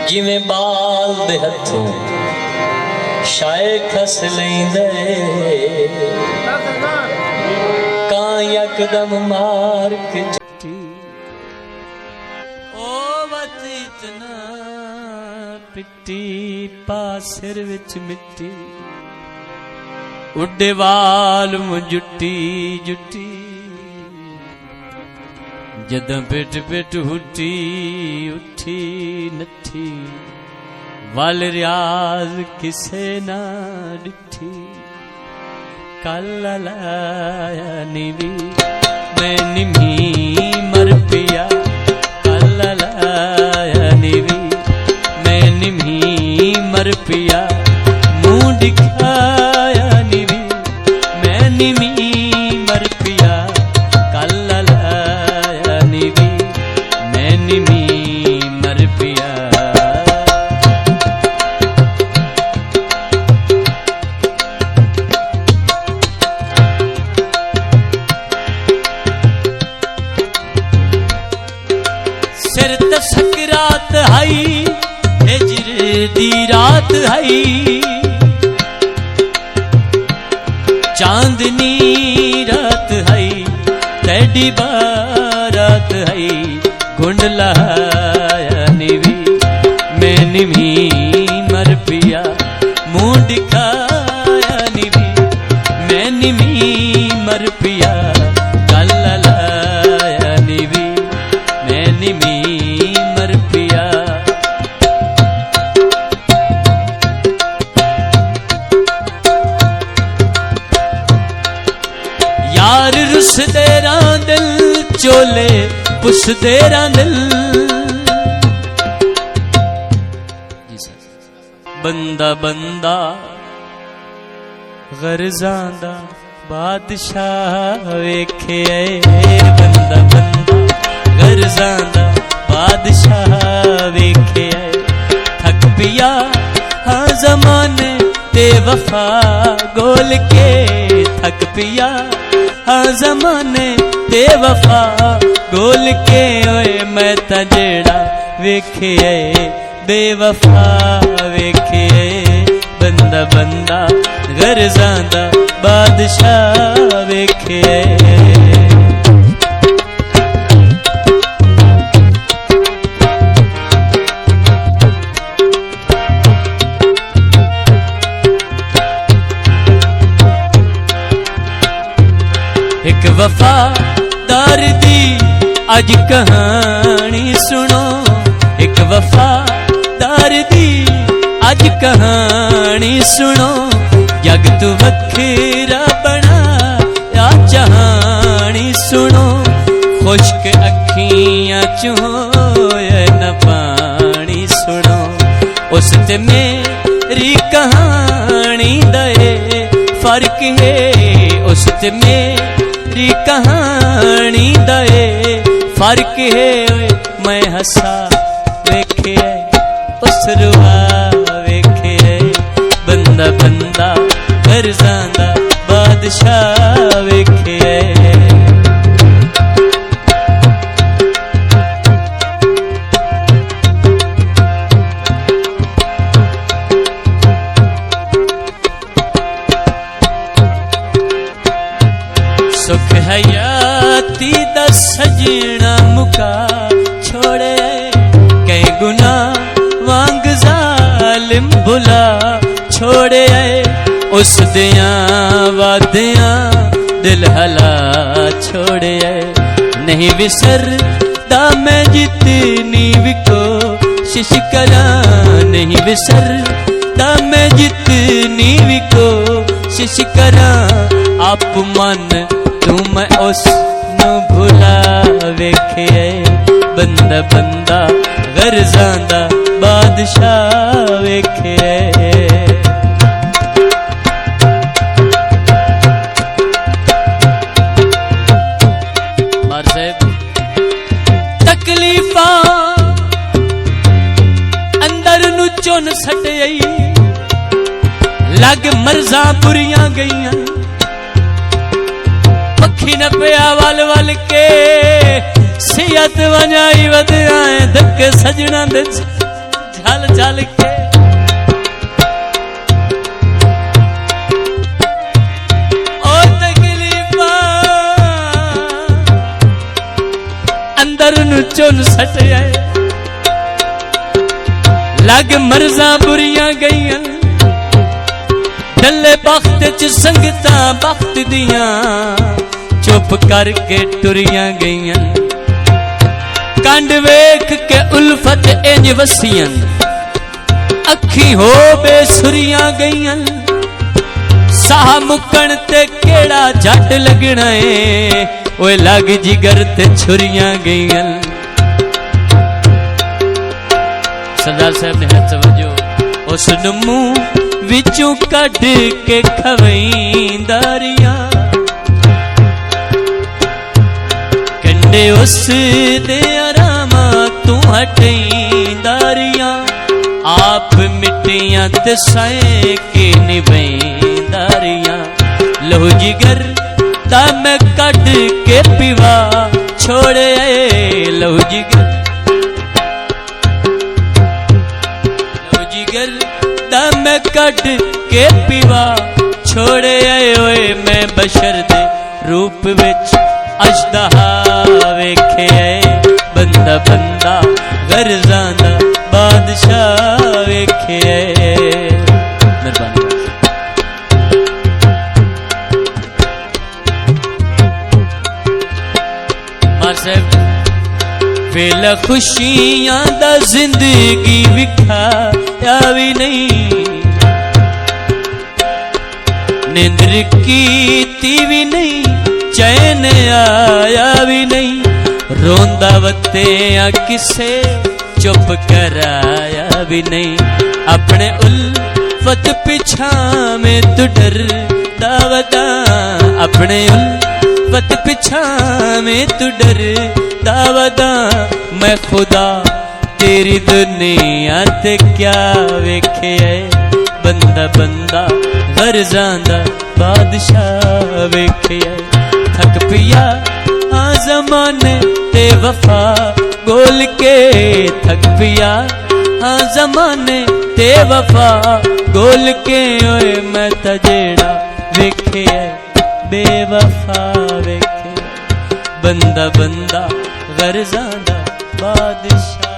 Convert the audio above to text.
जिमें बाल दे हथों शाए खस लेंदे कां यकदम मार के चट्टी ओ वत इतना पिट्टी पा सिर विच मिट्टी उड्डे वाल मुं जुट्टी जुट्टी जदों पिट पिट हुट्टी उठी नठी वल रियाज किसे ना डिठी कल लाया निवी मैं निमी मर पिया कल लाया निवी मैं निमी मर पिया मुंह दिखाया निवी मैं निमी मर पिया कल लाया निवी मैं निमी मर पिया सिर ते सकरात हाई हिजर दी रात हाई चांदनी रात हाई तेडी बारात हाई गुंड लाया निवी मैं निमी मर पिया मुंह दिखाया निवी मैं निमी मर पिया कल लाया निवी मैं निमी मर पिया यार रुस देरा दिल चोले पुस देरा दिल बंदा बंदा गर्जां दा बादशाह वेखे बंदा बंदा गर्जां दा बादशाह वेखे थक पिया हाँ जमाने ते वफा गोल के थक पिया हाँ जमाने ते वफा गोल के ओए मैं ता जेड़ा वेखे बेवफा वेखे बंदा बंदा गर्जां दा बादशाह वेखे एक वफादार दी अज कहानी सुनो एक वफादार दी अज कहानी सुनो जग तू वखेरा बना या जहानी सुनो खुश्क अखियां चोए न पानी सुनो उस ते मेरी कहानी दे फर्क है उस ते मेरी कहानी दे फर्क है मैं हंसा वेखे उस रुआ वेखे बंदा बंदा गर्जां दा बादशाह वेखे सुख हयाती दा सजना मुका छोड़े कई गुना वांग जालिम भुला छोड़े उस दिया वादियां दिल हला छोड़े नहीं विसरदा मैं जितनी भी कोशिश करा नहीं विसरदा मैं जितनी भी कोशिश करा आप मन तू मैं उस नु भुला वेखे बंदा बंदा गर्जां दा बादशाह वेखे मार साहब तकलीफा अंदर नु चुन सट आई लग मर्जा बुरियां गईयां पखी न पिया वल वल के सियत वजाई वधिया धक्के सजना दे झल झल के ओ तकलीफा अंदर नु चुन सट आए लग मर्जा बुरियां गईयां डले बख्त च संगता बख्त दियां चुप करके टुरियां गईयां कंड वेख के उल्फत इंज वसियां अखी हो बेसुरियां गईयां साह मुकण ते केड़ा झट लगना है ओए लग जिगर ते छुरियां गईयां सरदार साहब ने हाथ वजो उस मुंह विचों कढ़ के खवईंदारियां कंडे उस दे आरामा तू हटईंदारियां आप मिट्टियां ते साए के निभईंदारियां लहू जिगर ता मैं कढ़ के पिवा छोड़े लहू जिगर मैं कट के पीवा छोड़े आए ओए मैं बशर दे रूप विच अजदहा वेखे बंदा बंदा गर्जां दा बादशाह वेखे मेहरबानी मार साहब वेला खुशियां दा जिंदगी विखाया भी नहीं निंद्र की भी नहीं चैन आया भी नहीं रोंदा वते आ किसे चुप कराया भी नहीं अपने उल्फत पिछा में तू डर दावदा अपने उल्फत पिछा में तू डर दावदा मैं खुदा तेरी दुनिया ते क्या वेखे बंदा बंदा गर्जां दा बादशाह वेखे थक पिया हाँ जमाने ते वफा गोल के थक पिया हाँ जमाने ते वफा गोल के ओए मैं तजेड़ा वेखे बेवफा वेखे बंदा बंदा गर्जां दा बादशाह